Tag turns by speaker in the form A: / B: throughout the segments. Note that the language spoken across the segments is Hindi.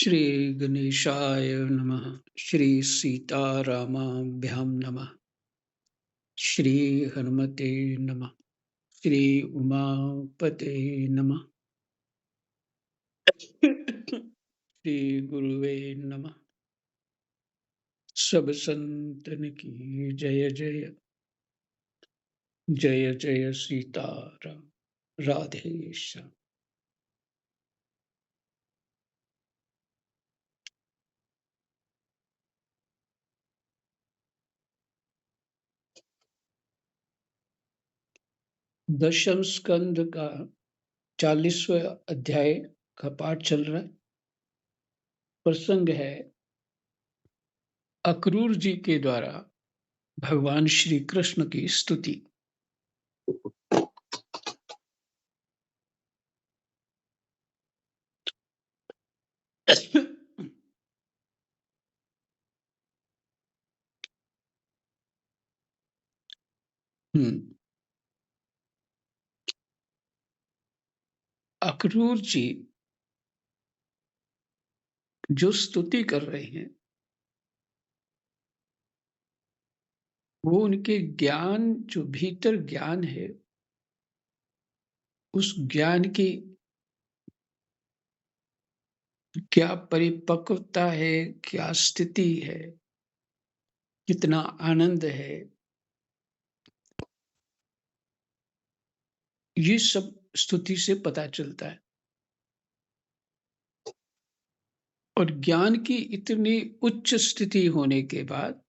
A: श्री गणेशाय नमः। श्री सीतारामाभ्यां नमः। श्री हनुमते नमः। श्री उमापते नमः। श्री गुरुवे नमः। सब संतन की जय जय। जय जय सीताराम। राधे श्याम। दशम स्कंद का 40वां अध्याय का पाठ चल रहा है। प्रसंग है अक्रूर जी के द्वारा भगवान श्री कृष्ण की स्तुति। अक्रूर जी जो स्तुति कर रहे हैं वो उनके ज्ञान, जो भीतर ज्ञान है, उस ज्ञान की क्या परिपक्वता है, क्या स्थिति है, कितना आनंद है, ये सब स्तुति से पता चलता है। और ज्ञान की इतनी उच्च स्थिति होने के बाद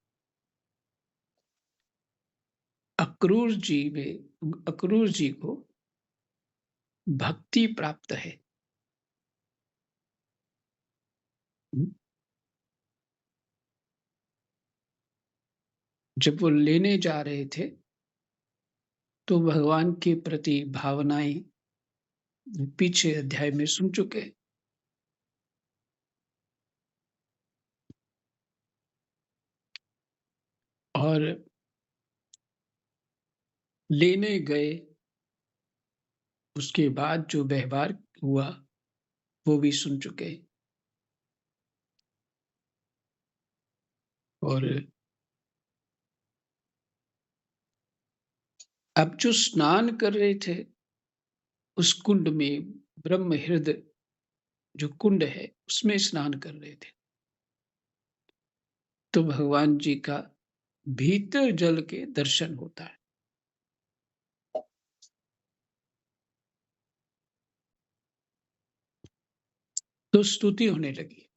A: अक्रूर जी को भक्ति प्राप्त है। जब वो लेने जा रहे थे तो भगवान के प्रति भावनाएं पीछे अध्याय में सुन चुके हैं। और लेने गए, उसके बाद जो व्यवहार हुआ वो भी सुन चुके हैं। और अब जो स्नान कर रहे थे उस कुंड में, ब्रह्म हृदय जो कुंड है उसमें स्नान कर रहे थे, तो भगवान जी का भीतर जल के दर्शन होता है। तो स्तुति होने लगी,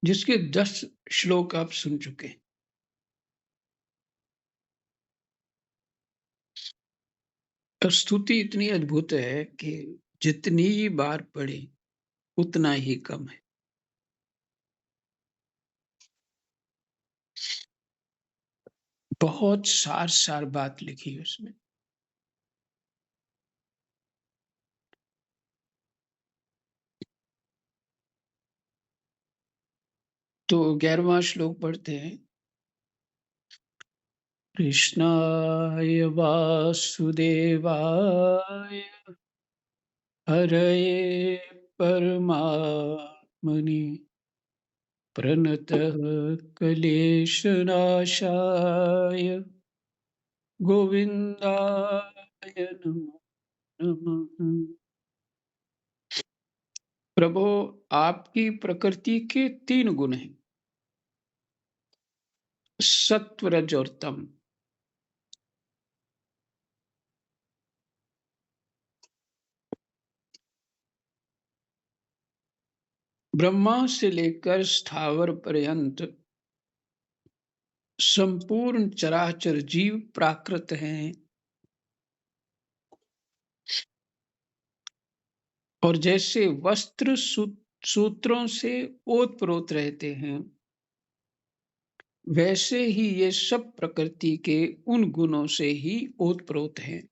A: जिसके 10 श्लोक आप सुन चुके हैं। और स्तुति इतनी अद्भुत है कि जितनी बार पढ़े उतना ही कम है। बहुत सार सार बात लिखी है उसमें। तो 11वां श्लोक पढ़ते हैं। कृष्णाय वासुदेवाय हरये परमात्मनि प्रणतः क्लेशनाशाय गोविंदाय नमो नमः। प्रभु, आपकी प्रकृति के 3 गुण हैं, सत्व रज और तम। ब्रह्मा से लेकर स्थावर पर्यंत संपूर्ण चराचर जीव प्राकृत हैं। और जैसे वस्त्र सूत्रों से ओतप्रोत रहते हैं, वैसे ही ये सब प्रकृति के उन गुणों से ही ओतप्रोत हैं।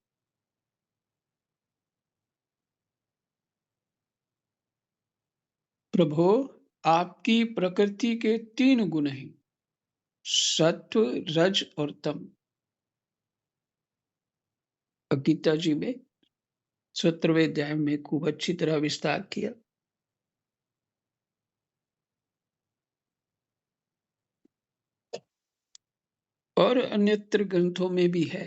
A: प्रभु, आपकी प्रकृति के 3 गुण हैं, सत्व रज और तम। गीता जी में 17वें अध्याय में खूब अच्छी तरह विस्तार किया। और अन्यत्र ग्रंथों में भी है।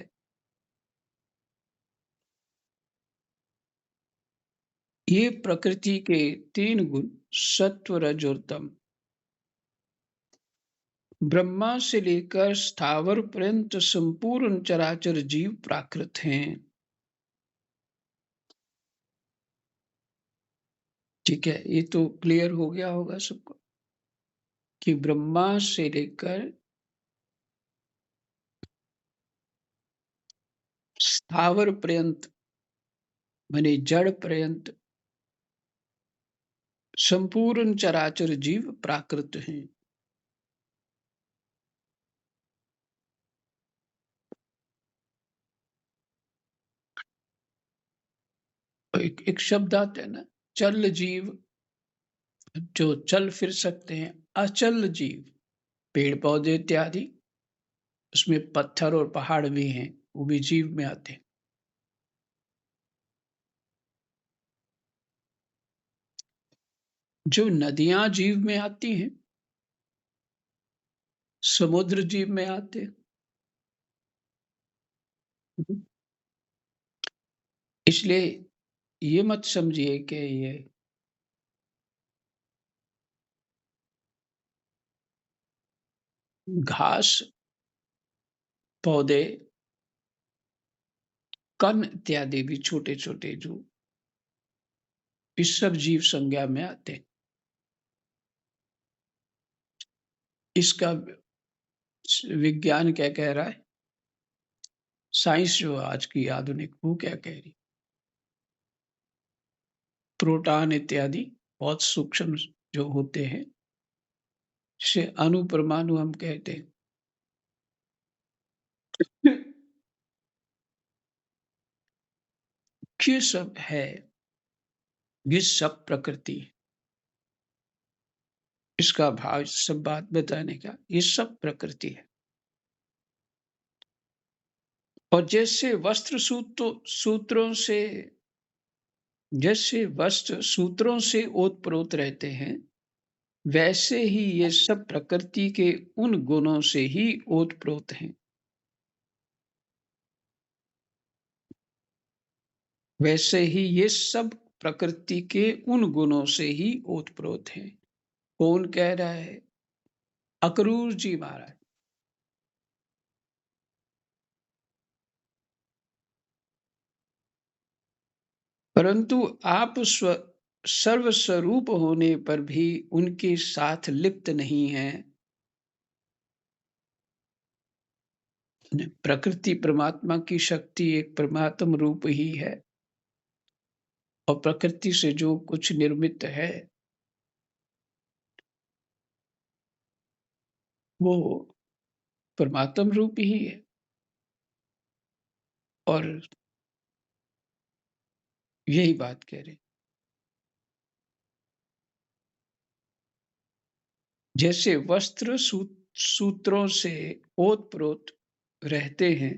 A: ये प्रकृति के 3 गुण सत्व, रज और तम ब्रह्मा से लेकर स्थावर पर्यंत संपूर्ण चराचर जीव प्राकृत हैं। ठीक है, ये तो क्लियर हो गया होगा सबको कि ब्रह्मा से लेकर स्थावर पर्यंत माने जड़ पर्यंत संपूर्ण चराचर जीव प्राकृत हैं। एक शब्द आता है ना, चल जीव, जो चल फिर सकते हैं, अचल जीव, पेड़ पौधे इत्यादि, उसमें पत्थर और पहाड़ भी हैं, वो भी जीव में आते हैं। जो नदियां जीव में आती हैं, समुद्र जीव में आते हैं। इसलिए ये मत समझिए कि ये घास, पौधे, कण इत्यादि भी छोटे छोटे जो इस सब जीव संज्ञा में आते हैं। इसका विज्ञान क्या कह रहा है, साइंस जो आज की आधुनिक, वो क्या कह रही, प्रोटॉन इत्यादि बहुत सूक्ष्म जो होते हैं, जिसे अणु परमाणु हम कहते हैं, ये सब है, ये सब प्रकृति है। इसका भाव सब बात बताने का, ये सब प्रकृति है। और जैसे वस्त्र सूत्रों से, जैसे वस्त्र सूत्रों से ओतप्रोत रहते हैं, वैसे ही ये सब प्रकृति के उन गुणों से ही ओतप्रोत हैं। वैसे ही ये सब प्रकृति के उन गुणों से ही ओतप्रोत हैं। कौन कह रहा है? अक्रूर जी महाराज। परंतु आप सर्वस्वरूप होने पर भी उनके साथ लिप्त नहीं हैं। प्रकृति परमात्मा की शक्ति एक परमात्म रूप ही है, और प्रकृति से जो कुछ निर्मित है वो परमात्म रूप ही है। और यही बात कह रहे, जैसे वस्त्र सूत्रों से ओतप्रोत रहते हैं,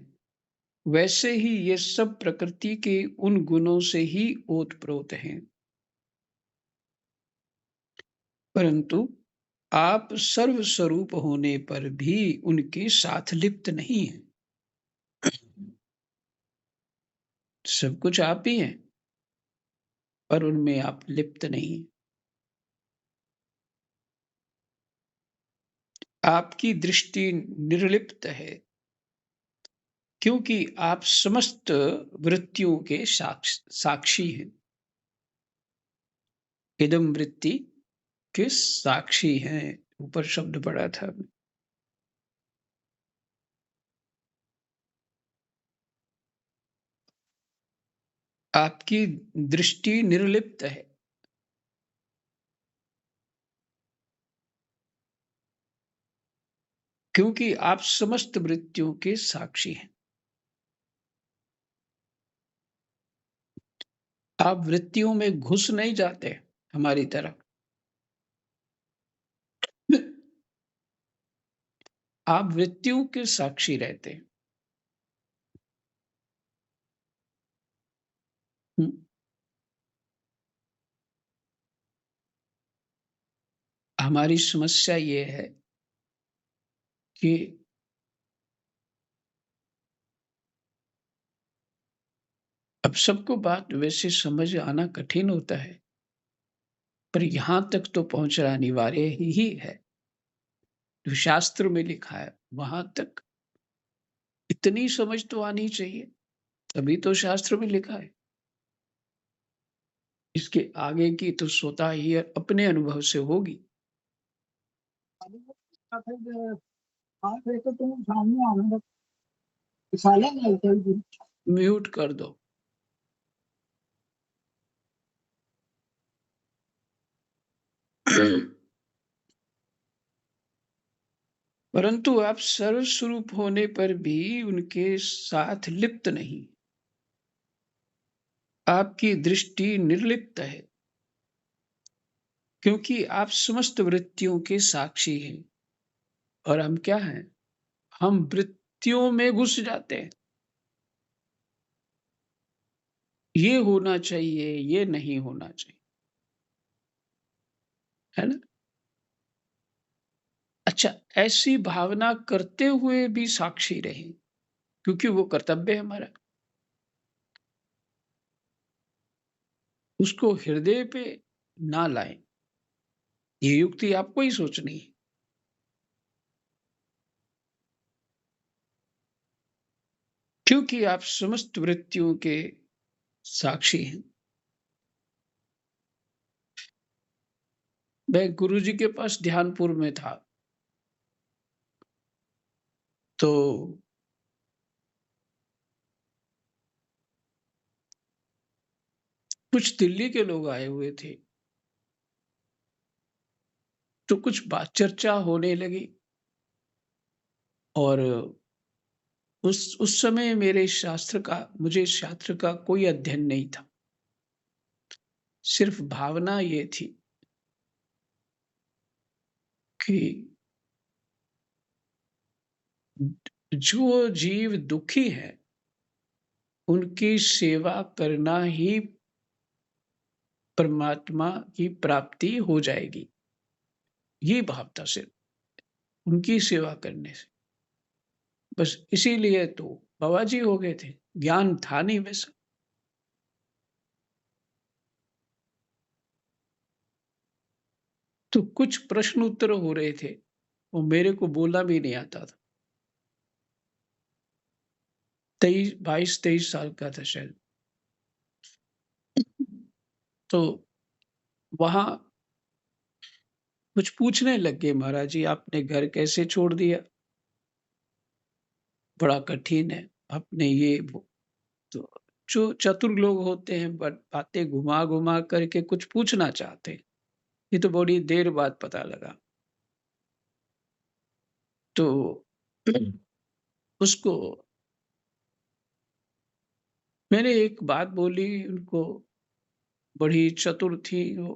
A: वैसे ही ये सब प्रकृति के उन गुणों से ही ओतप्रोत हैं। परंतु आप सर्वस्वरूप होने पर भी उनके साथ लिप्त नहीं हैं। सब कुछ आप ही हैं, पर उनमें आप लिप्त नहीं हैं। आपकी दृष्टि निर्लिप्त है, क्योंकि आप समस्त वृत्तियों के साक्षी हैं। इदम वृत्ति के साक्षी हैं, ऊपर शब्द पढ़ा था। आपकी दृष्टि निर्लिप्त है, क्योंकि आप समस्त वृत्तियों के साक्षी हैं। आप वृत्तियों में घुस नहीं जाते हमारी तरह। आप वृत्तियों के साक्षी रहते हैं। हमारी समस्या ये है कि अब सबको बात वैसे समझ आना कठिन होता है, पर यहाँ तक तो पहुँचना अनिवार्य ही है। जो शास्त्र में लिखा है, वहाँ तक इतनी समझ तो आनी चाहिए, तभी तो शास्त्र में लिखा है। इसके आगे की तो स्वतः ही अपने अनुभव से होगी। म्यूट कर दो। परंतु आप सर्वस्वरूप होने पर भी उनके साथ लिप्त नहीं। आपकी दृष्टि निर्लिप्त है, क्योंकि आप समस्त वृत्तियों के साक्षी हैं। और हम क्या हैं? हम वृत्तियों में घुस जाते हैं। ये होना चाहिए, ये नहीं होना चाहिए, है ना? अच्छा, ऐसी भावना करते हुए भी साक्षी रहें, क्योंकि वो कर्तव्य है हमारा। उसको हृदय पे ना लाएं। ये युक्ति आपको ही सोचनी है। क्योंकि आप समस्त वृत्तियों के साक्षी हैं। मैं गुरुजी के पास ध्यानपुर में था, तो कुछ दिल्ली के लोग आए हुए थे, तो कुछ बात चर्चा होने लगी। और उस समय मुझे शास्त्र का कोई अध्ययन नहीं था। सिर्फ भावना ये थी कि जो जीव दुखी है, उनकी सेवा करना ही परमात्मा की प्राप्ति हो जाएगी। ये भाव था सिर्फ, उनकी सेवा करने से। बस इसीलिए तो बाबा जी हो गए थे, ज्ञान था नहीं वैसा। तो कुछ प्रश्न उत्तर हो रहे थे, वो मेरे को बोलना भी नहीं आता था। 22-23 साल का था शायद। तो वहाँ कुछ पूछने लग गए, महाराज जी आपने घर कैसे छोड़ दिया? बड़ा कठिन है। आपने ये वो तो जो चतुर लोग होते हैं, बट बातें घुमा-घुमा करके कुछ पूछना चाहते हैं। ये तो बड़ी देर बाद पता लगा। तो उसको मैंने एक बात बोली उनको, बड़ी चतुर थी वो।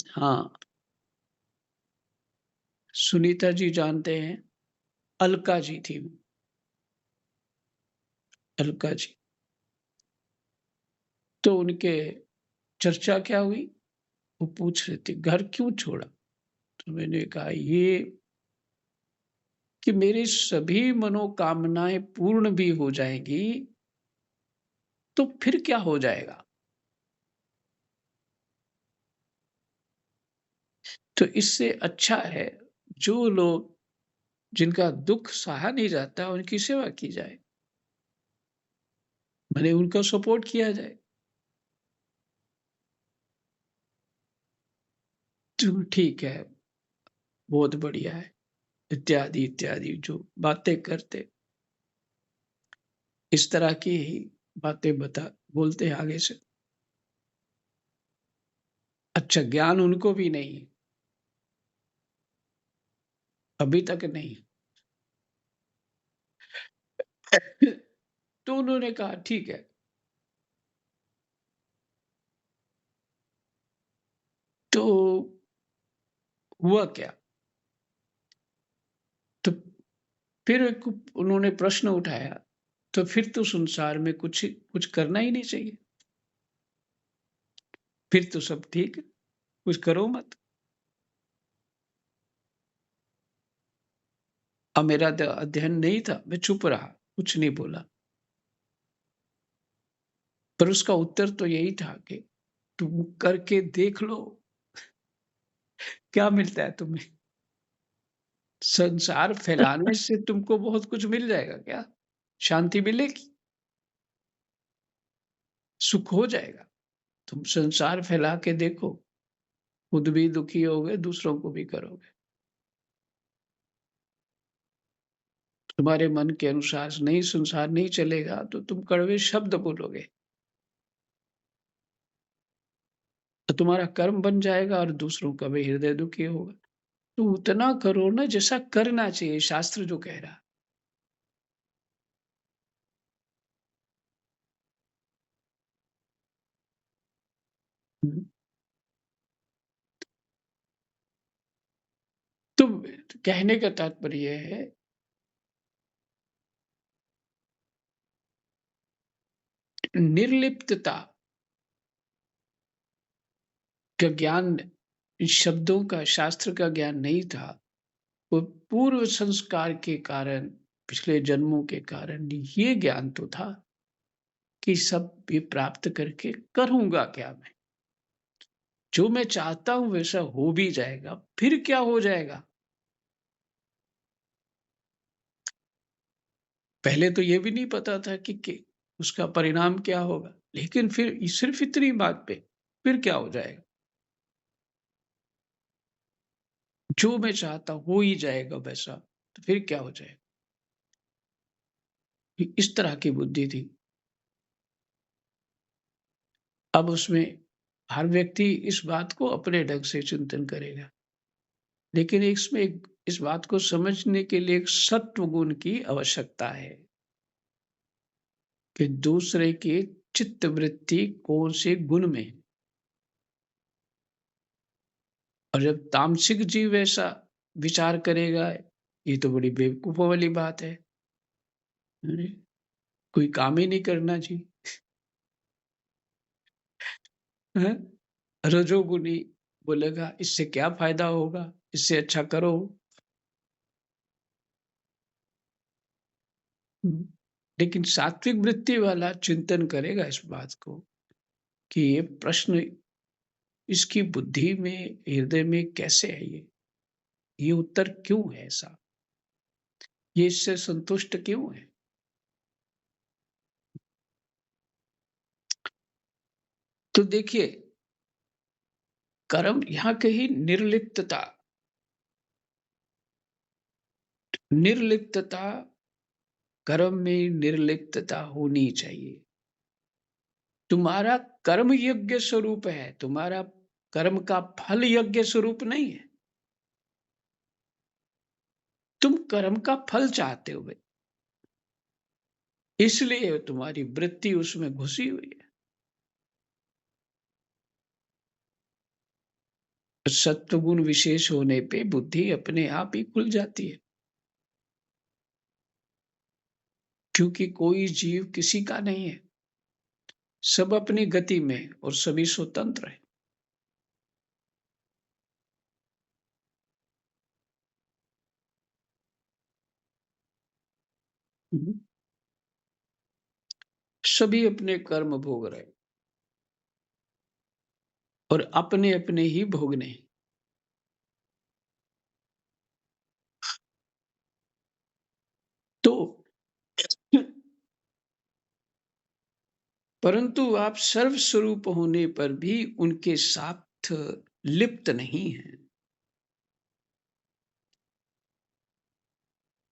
A: हाँ, सुनीता जी जानते हैं? अलका जी थी वो, अलका जी। तो उनके चर्चा क्या हुई? वो पूछ रहे थे, घर क्यों छोड़ा? तो मैंने कहा ये कि मेरी सभी मनोकामनाएँ पूर्ण भी हो जाएँगी, तो फिर क्या हो जाएगा? तो इससे अच्छा है जो लोग जिनका दुःख सहा नहीं जाता, उनकी सेवा की जाए। माने उनका सपोर्ट किया जाए। तो ठीक है, बहुत बढ़िया है, इत्यादि, इत्यादि जो बातें करते, इस तरह की ही बातें बोलते हैं आगे से। अच्छा, ज्ञान उनको भी नहीं, अभी तक नहीं। तो उन्होंने कहा ठीक है। तो हुआ क्या? तो फिर एक उन्होंने प्रश्न उठाया, तो फिर तो संसार में कुछ कुछ करना ही नहीं चाहिए, फिर तो सब ठीक है। कुछ करो मत। अब मेरा अध्ययन नहीं था, मैं चुप रहा, कुछ नहीं बोला। पर उसका उत्तर तो यही था कि तुम करके देख लो, क्या मिलता है तुम्हें? संसार फैलाने से तुमको बहुत कुछ मिल जाएगा क्या? शांति मिलेगी, सुख हो जाएगा। तुम संसार फैला के देखो, खुद भी दुखी होगे, दूसरों को भी करोगे। तुम्हारे मन के अनुसार नहीं संसार नहीं चलेगा, तो तुम कड़वे शब्द बोलोगे। तो तुम्हारा कर्म बन जाएगा और दूसरों का भी हृदय दुखी होगा। तो उतना करो ना जैसा करना चाहिए, शास्त्र जो कह रहा। हुँ। तो कहने का तात्पर्य है, निर्लिप्तता का ज्ञान, इन शब्दों का, शास्त्र का ज्ञान नहीं था। वो पूर्व संस्कार के कारण, पिछले जन्मों के कारण ये ज्ञान तो था कि सब ये प्राप्त करके करूँगा क्या मैं? जो मैं चाहता हूँ वैसा हो भी जाएगा, फिर क्या हो जाएगा? पहले तो ये भी नहीं पता था कि उसका परिणाम क्या होगा। लेकिन फिर सिर्फ़ इतनी बात पे, फिर क्या हो जाएगा? जो मैं चाहता हूँ हो ही जाएगा वैसा, तो फिर क्या हो जाएगा? इस तरह की बुद्धि थी। अब उसमें हर व्यक्ति इस बात को अपने ढंग से चिंतन करेगा। लेकिन इसमें इस बात को समझने के लिए एक सत्व गुण की आवश्यकता है कि दूसरे की चित्त वृत्ति कौन से गुण में है। और जब तामसिक जीव ऐसा विचार करेगा, ये तो बड़ी बेवकूफ़ों वाली बात है। अरे! कोई काम ही नहीं करना जी, हैं? रजोगुनी बोलेगा इससे क्या फ़ायदा होगा? इससे अच्छा करो। हुँ। लेकिन सात्विक वृत्ति वाला चिंतन करेगा इस बात को कि ये प्रश्न इसकी बुद्धि में, हृदय में कैसे है ये? ये उत्तर क्यों है ऐसा? ये इससे संतुष्ट क्यों है? तो देखिए, कर्म यहाँ कहीं निर्लिप्तता, निर्लिप्तता, कर्म में निर्लिप्तता होनी चाहिए। तुम्हारा कर्म यज्ञ स्वरूप है, तुम्हारा कर्म का फल यज्ञ स्वरूप नहीं है। तुम कर्म का फल चाहते हो भई, इसलिए तुम्हारी वृत्ति उसमें घुसी हुई है। सत्वगुण विशेष होने पे बुद्धि अपने आप ही खुल जाती है, क्योंकि कोई जीव किसी का नहीं है, सब अपनी गति में और सभी स्वतंत्र हैं। हुँ। सभी अपने कर्म भोग रहे हैं और अपने-अपने ही भोगने हैं। तो परंतु आप सर्वस्वरूप होने पर भी उनके साथ लिप्त नहीं हैं।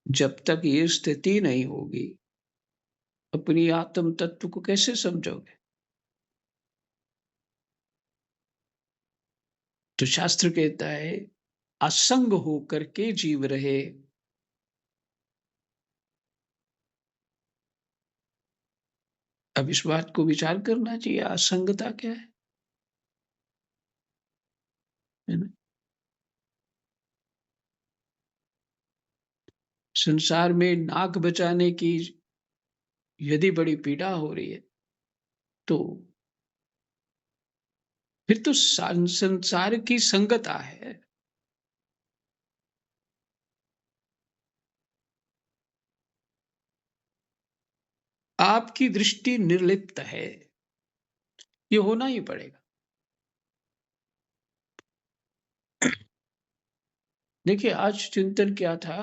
A: जब तक ये स्थिति नहीं होगी, अपनी आत्म तत्व को कैसे समझोगे? तो शास्त्र कहता है, असंग होकर के जीव रहे। अब इस बात को विचार करना चाहिए, असंगता क्या है ना? संसार में नाक बचाने की यदि बड़ी पीड़ा हो रही है, तो फिर तो संसार की संगता है। आपकी दृष्टि निर्लिप्त है, ये होना ही पड़ेगा। देखिए, आज चिंतन क्या था,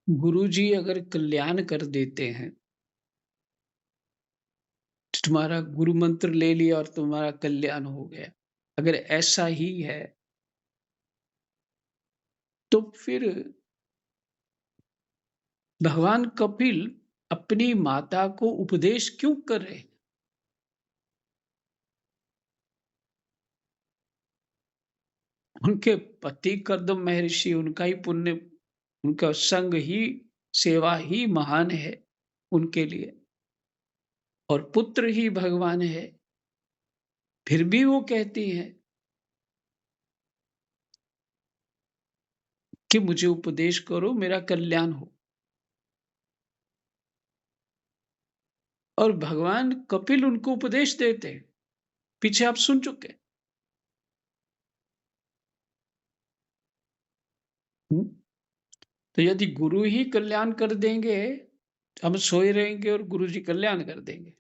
A: गुरुजी अगर कल्याण कर देते हैं, तुम्हारा गुरु मंत्र ले लिया और तुम्हारा कल्याण हो गया। अगर ऐसा ही है, तो फिर भगवान कपिल अपनी माता को उपदेश क्यों कर रहे हैं? उनके पति कर्दम महर्षि, उनका ही पुण्य, उनका संग ही, सेवा ही महान है उनके लिए, और पुत्र ही भगवान है। फिर भी वो कहती हैं कि मुझे उपदेश करो, मेरा कल्याण हो। और भगवान कपिल उनको उपदेश देते हैं, पीछे आप सुन चुके हैं। हुँ? तो यदि गुरु ही कल्याण कर देंगे, हम सोए रहेंगे और गुरु जी कल्याण कर देंगे।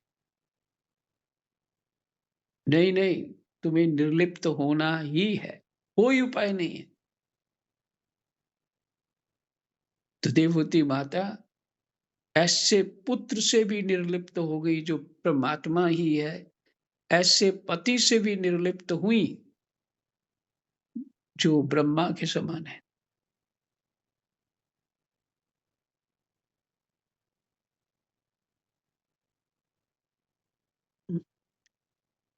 A: नहीं, नहीं, तुम्हें निर्लिप्त होना ही है, कोई उपाय नहीं है। तो देवहूति माता ऐसे पुत्र से भी निर्लिप्त हो गई जो परमात्मा ही है, ऐसे पति से भी निर्लिप्त हुई जो ब्रह्मा के समान है।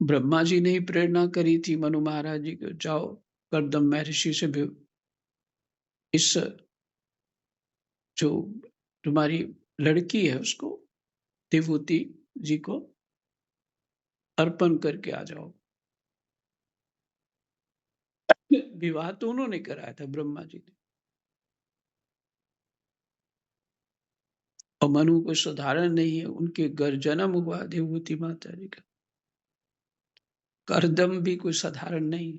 A: ब्रह्मा जी ने ही प्रेरणा करी थी मनु महाराज जी को, जाओ कर्दम महर्षि से भी इस जो तुम्हारी लड़की है उसको, देवहूति जी को अर्पण करके आ जाओ। विवाह तो उन्होंने कराया था, ब्रह्मा जी ने। और मनु कोई साधारण नहीं है, उनके घर जन्म हुआ देवहूति माता जी का। करदम भी कोई साधारण नहीं है,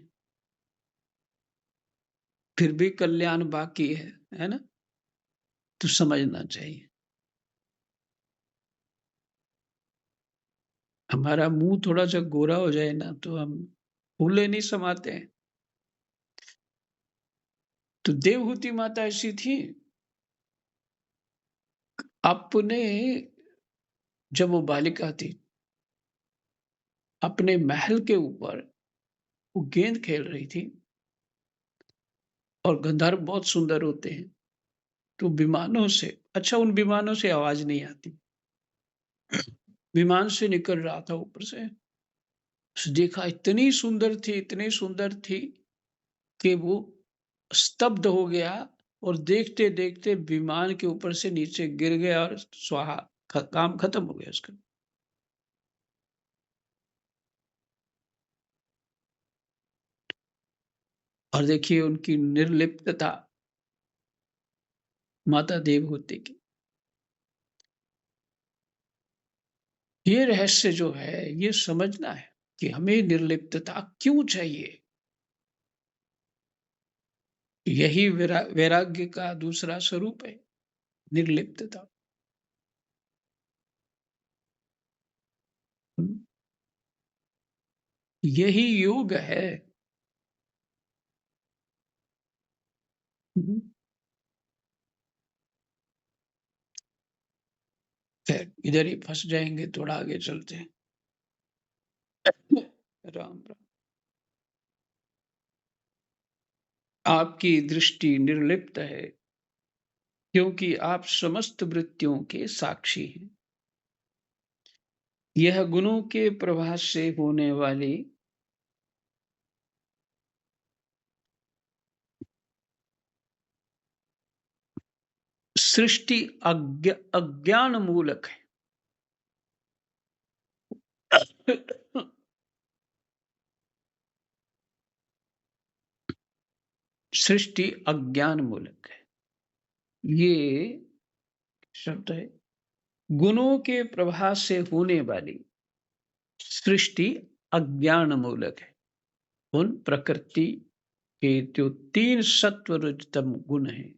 A: फिर भी कल्याण बाकी है ना? तो समझना चाहिए। हमारा मुंह थोड़ा सा गोरा हो जाए ना, तो हम फूले नहीं समाते हैं। तो देवहूति माता ऐसी थी, अपने, जब वो बालिका थी, अपने महल के ऊपर वो गेंद खेल रही थी, और गंधर्व बहुत सुंदर होते हैं, तो विमानों से, अच्छा उन विमानों से आवाज नहीं आती, विमान से निकल रहा था ऊपर से, देखा इतनी सुंदर थी, इतनी सुंदर थी कि वो स्तब्ध हो गया, और देखते देखते विमान के ऊपर से नीचे गिर गया, और स्वाहा, काम खत्म हो गया उसका। और देखिए उनकी निर्लिप्तता, माता देवहूति की। ये रहस्य जो है, ये समझना है कि हमें निर्लिप्तता क्यों चाहिए। यही वैराग्य का दूसरा स्वरूप है, निर्लिप्तता। यही योग है। हम्म, खैर इधर ही फंस जाएंगे, थोड़ा आगे चलते हैं। राम राम। आपकी दृष्टि निर्लिप्त है, क्योंकि आप समस्त वृत्तियों के साक्षी हैं। यह गुणों के प्रभाव से होने वाली सृष्टि अज्ञान मूलक है। सृष्टि अज्ञान मूलक है, ये शब्द है। गुणों के प्रभाव से होने वाली सृष्टि अज्ञान मूलक है। उन प्रकृति के जो 3 सत्व रजतम गुण हैं,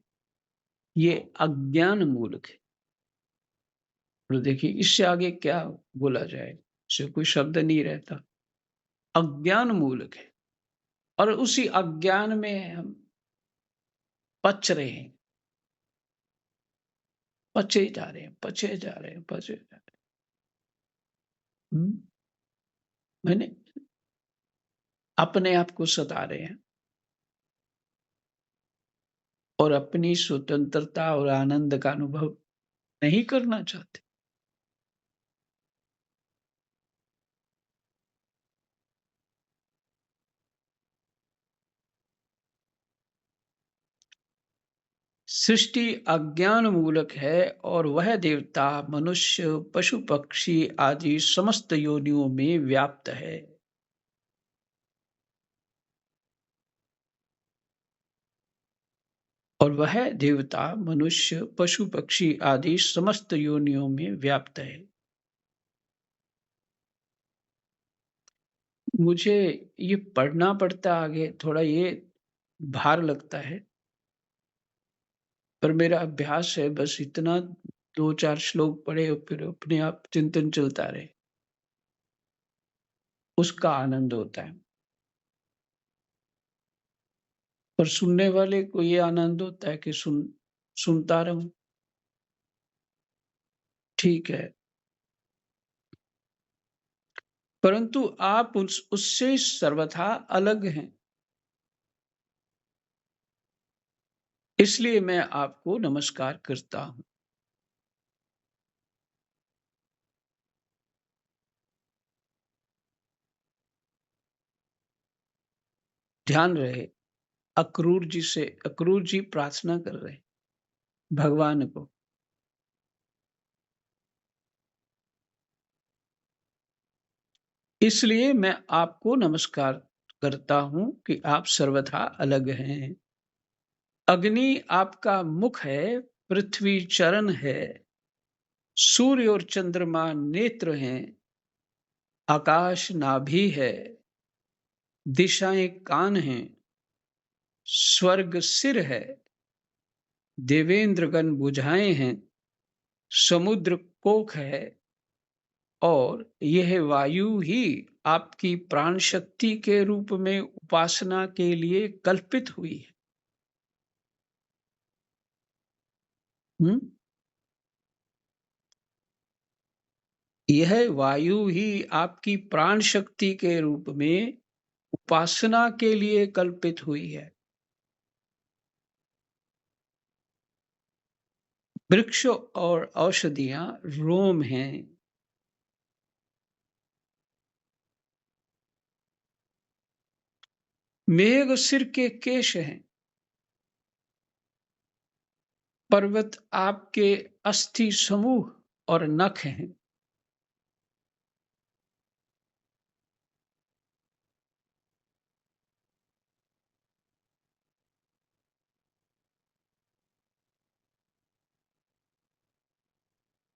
A: ये अज्ञान मूलक है। और देखिए इससे आगे क्या बोला जाए, इससे कोई शब्द नहीं रहता। अज्ञान मूलक है और उसी अज्ञान में हम पच रहे हैं, पचे जा रहे हैं, पचे जा रहे हैं, पचे जा रहे हैं। मैंने अपने आप को सता रहे हैं और अपनी स्वतंत्रता और आनंद का अनुभव नहीं करना चाहते। सृष्टि अज्ञान मूलक है और वह देवता मनुष्य पशु पक्षी आदि समस्त योनियों में व्याप्त है। और वह देवता मनुष्य पशु पक्षी आदि समस्त योनियों में व्याप्त है। मुझे ये पढ़ना पड़ता आगे, थोड़ा ये भार लगता है, पर मेरा अभ्यास है बस इतना। 2-4 श्लोक पढ़े और फिर अपने आप चिंतन चलता रहे, उसका आनंद होता है। पर सुनने वाले को ये आनंद होता है कि सुनता रहूं। ठीक है, परंतु आप उससे सर्वथा अलग हैं, इसलिए मैं आपको नमस्कार करता हूं। ध्यान रहे, अक्रूर जी प्रार्थना कर रहे हैं भगवान को। इसलिए मैं आपको नमस्कार करता हूं कि आप सर्वथा अलग हैं। अग्नि आपका मुख है, पृथ्वी चरण है, सूर्य और चंद्रमा नेत्र हैं, आकाश नाभि है, दिशाएं कान हैं, स्वर्ग सिर है, देवेंद्रगण भुजाएं हैं, समुद्र कोख है और यह वायु ही आपकी प्राण शक्ति के रूप में उपासना के लिए कल्पित हुई है। हम्म? यह वायु ही आपकी प्राण शक्ति के रूप में उपासना के लिए कल्पित हुई है। वृक्ष और औषधियां रोम हैं। मेघ सिर के केश हैं। पर्वत आपके अस्थि समूह और नख हैं।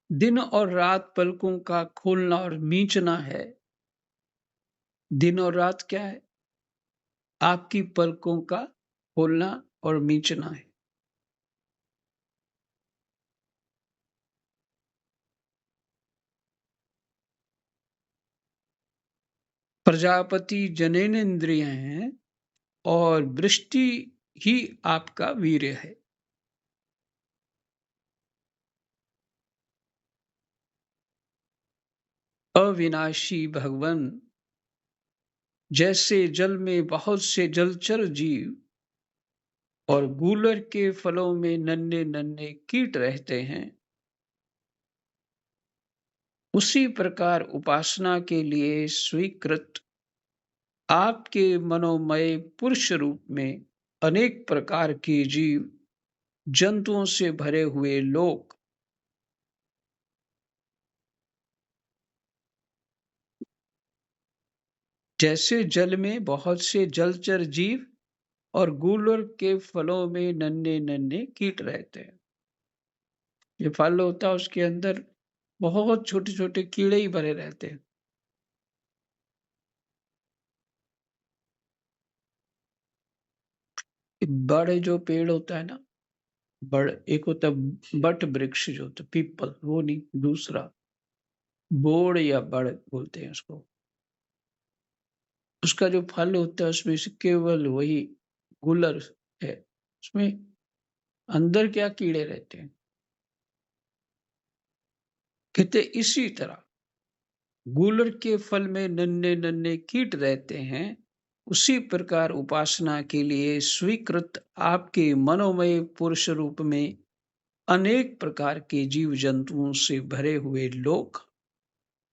A: दिन और रात पलकों का खोलना और मींचना है। दिन और रात क्या है? आपकी पलकों का खोलना और मींचना है। प्रजापति जनेनेन्द्रिय हैं और वृष्टि ही आपका वीर्य है। अविनाशी भगवन, जैसे जल में बहुत से जलचर जीव और गूलर के फलों में नन्हे नन्हे कीट रहते हैं, उसी प्रकार उपासना के लिए स्वीकृत आपके मनोमय पुरुष रूप में अनेक प्रकार के जीव जंतुओं से भरे हुए लोक, जैसे जल में बहुत से जलचर जीव और गूलर के फलों में नन्हे नन्हे कीट रहते हैं। ये फल होता है, उसके अंदर बहुत छोटे छोटे कीड़े ही भरे रहते हैं। बड़े जो पेड़ होता है ना, एक होता है बट वृक्ष जो होता है पीपल, वो नहीं, दूसरा बोड़ या बड़ बोलते हैं उसको। उसका जो फल होता है उसमें से केवल वही गूलर है। उसमें अंदर क्या कीड़े रहते हैं। कहते इसी तरह गूलर के फल में नन्हे-नन्हे कीट रहते हैं, उसी प्रकार उपासना के लिए स्वीकृत आपके मनोमय पुरुष रूप में अनेक प्रकार के जीव-जंतुओं से भरे हुए लोक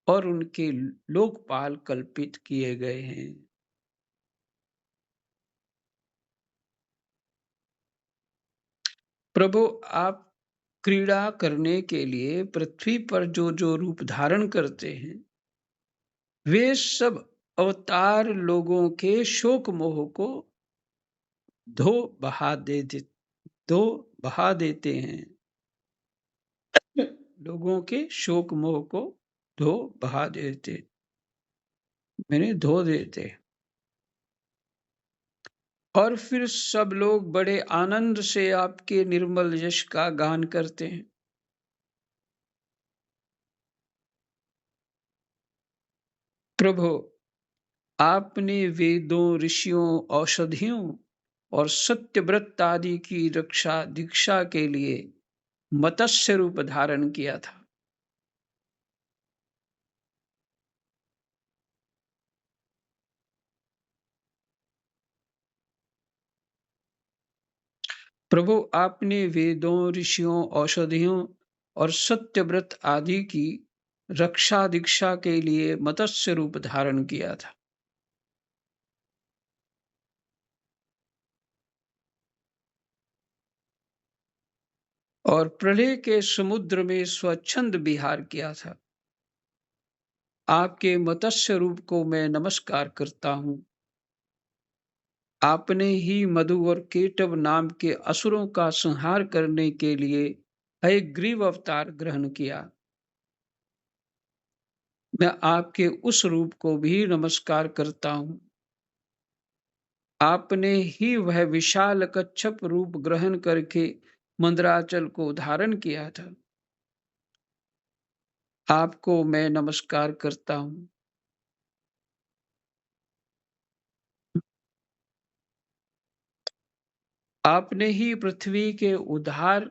A: और उनके लोकपाल कल्पित किए गए हैं। प्रभु, आप क्रीड़ा करने के लिए पृथ्वी पर जो रूप धारण करते हैं, वे सब अवतार लोगों के शोक मोह को धो बहा दे दे धो बहा देते हैं। लोगों के शोक मोह को धो बहा देते, मैंने धो देते। और फिर सब लोग बड़े आनंद से आपके निर्मल यश का गान करते हैं। प्रभु, आपने वेदों, ऋषियों, औषधियों और सत्यव्रत आदि की रक्षा दीक्षा के लिए मत्स्य रूप धारण किया था। प्रभु, आपने वेदों, ऋषियों, औषधियों और सत्यव्रत आदि की रक्षा दीक्षा के लिए मत्स्य रूप धारण किया था। और प्रलय के समुद्र में स्वच्छंद विहार किया था। आपके मत्स्य रूप को मैं नमस्कार करता हूँ। आपने ही मधु और केटव नाम के असुरों का संहार करने के लिए हयग्रीव अवतार ग्रहण किया। मैं आपके उस रूप को भी नमस्कार करता हूँ। आपने ही वह विशाल कच्छप रूप ग्रहण करके मंदराचल को धारण किया था। आपको मैं नमस्कार करता हूँ। आपने ही पृथ्वी के उद्धार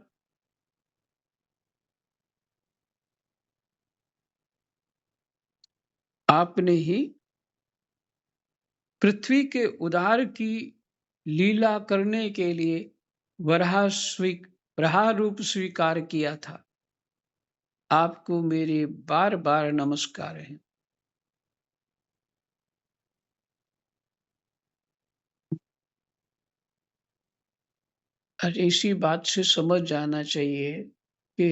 A: आपने ही पृथ्वी के उद्धार की लीला करने के लिए वराह रूप स्वीकार किया था। आपको मेरे बार बार नमस्कार है। और इसी बात से समझ जाना चाहिए कि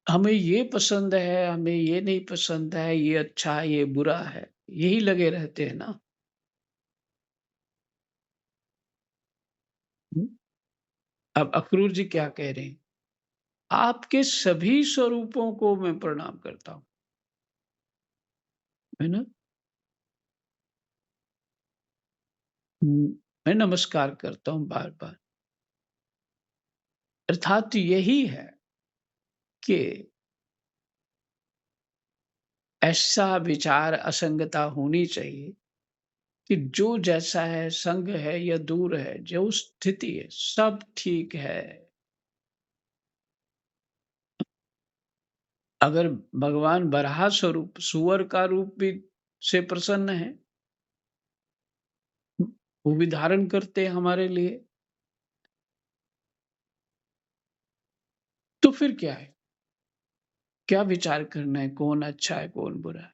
A: हमें ये पसंद है, हमें ये नहीं पसंद है, ये अच्छा है, ये बुरा है, यही लगे रहते हैं ना। हम्म? अब अक्रूर जी क्या कह रहे हैं? आपके सभी स्वरूपों को मैं प्रणाम करता हूँ, है ना। मैं नमस्कार करता हूँ बार बार। अर्थात यही है कि ऐसा विचार असंगता होनी चाहिए कि जो जैसा है, संग है या दूर है, जो स्थिति है, सब ठीक है। अगर भगवान बराह स्वरूप सुअर का रूप भी से प्रसन्न है, वो भी धारण करते हैं हमारे लिए, तो फिर क्या है? क्या विचार करना है कौन अच्छा है कौन बुरा है?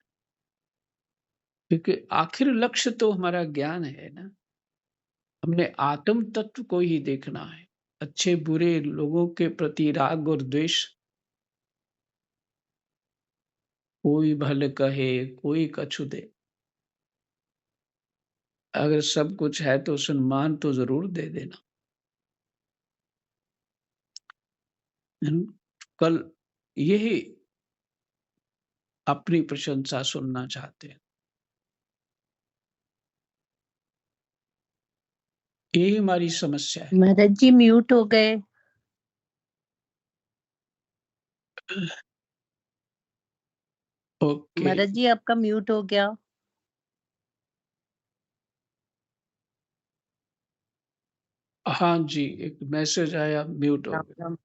A: क्योंकि आखिर लक्ष्य तो हमारा ज्ञान है ना। हमने आत्म तत्व को ही देखना है। अच्छे बुरे लोगों के प्रति राग और द्वेष, कोई भले कहे कोई कछु दे, अगर सब कुछ है तो सम्मान तो जरूर दे देना, है ना? कल यही अपनी प्रशंसा सुनना चाहते हैं। यही हमारी समस्या है।
B: महाराज जी म्यूट हो गए।
A: ओके।
B: महाराज जी आपका म्यूट हो गया।
A: हाँ जी, एक मैसेज आया, म्यूट हो
B: राम
A: गया।
B: राम।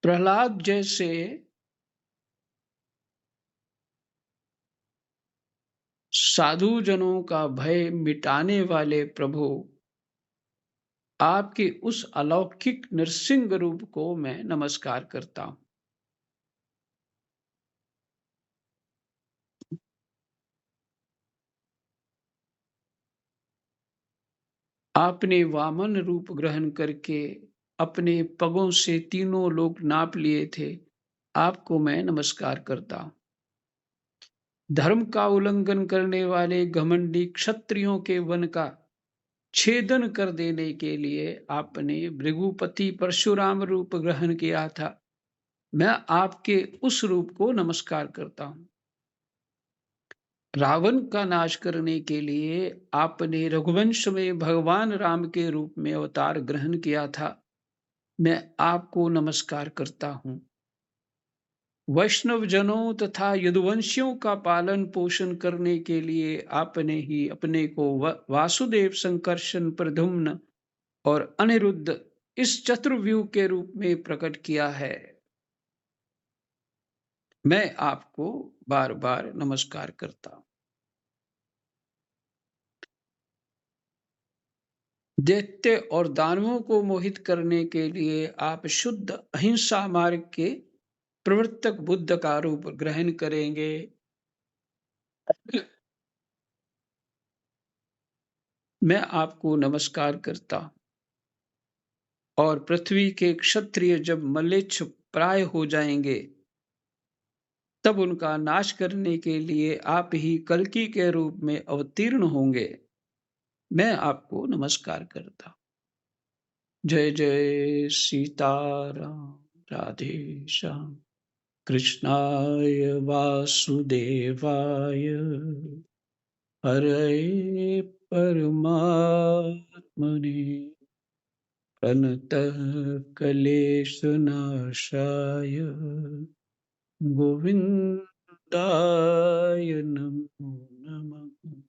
A: प्रहलाद जैसे साधु जनों का भय मिटाने वाले प्रभु, आपके उस अलौकिक नृसिंह रूप को मैं नमस्कार करता हूँ। आपने वामन रूप ग्रहण करके अपने पगों से तीनों लोक नाप लिए थे। आपको मैं नमस्कार करता हूँ। धर्म का उल्लंघन करने वाले घमंडी क्षत्रियों के वन का छेदन कर देने के लिए आपने भृगुपति परशुराम रूप ग्रहण किया था। मैं आपके उस रूप को नमस्कार करता हूँ। रावण का नाश करने के लिए आपने रघुवंश में भगवान राम के रूप में अवतार ग्रहण किया था। मैं आपको नमस्कार करता हूँ। वैष्णव जनों तथा यदुवंशियों का पालन पोषण करने के लिए आपने ही अपने को वासुदेव, संकर्षण, प्रद्युम्न और अनिरुद्ध इस चतुर्व्यूह के रूप में प्रकट किया है। मैं आपको बार बार नमस्कार करता हूँ। दैत्य और दानवों को मोहित करने के लिए आप शुद्ध अहिंसा मार्ग के प्रवर्तक बुद्ध का रूप ग्रहण करेंगे। मैं आपको नमस्कार करता हूँ। और पृथ्वी के क्षत्रिय जब म्लेच्छ प्राय हो जाएंगे, तब उनका नाश करने के लिए आप ही कल्कि के रूप में अवतीर्ण होंगे। मैं आपको नमस्कार करता हूँ। जय जय सीताराम। राधे श्याम। कृष्णाय वासुदेवाय हरये परमात्मने प्रणतः क्लेशनाशाय गोविन्दाय नमो नमः।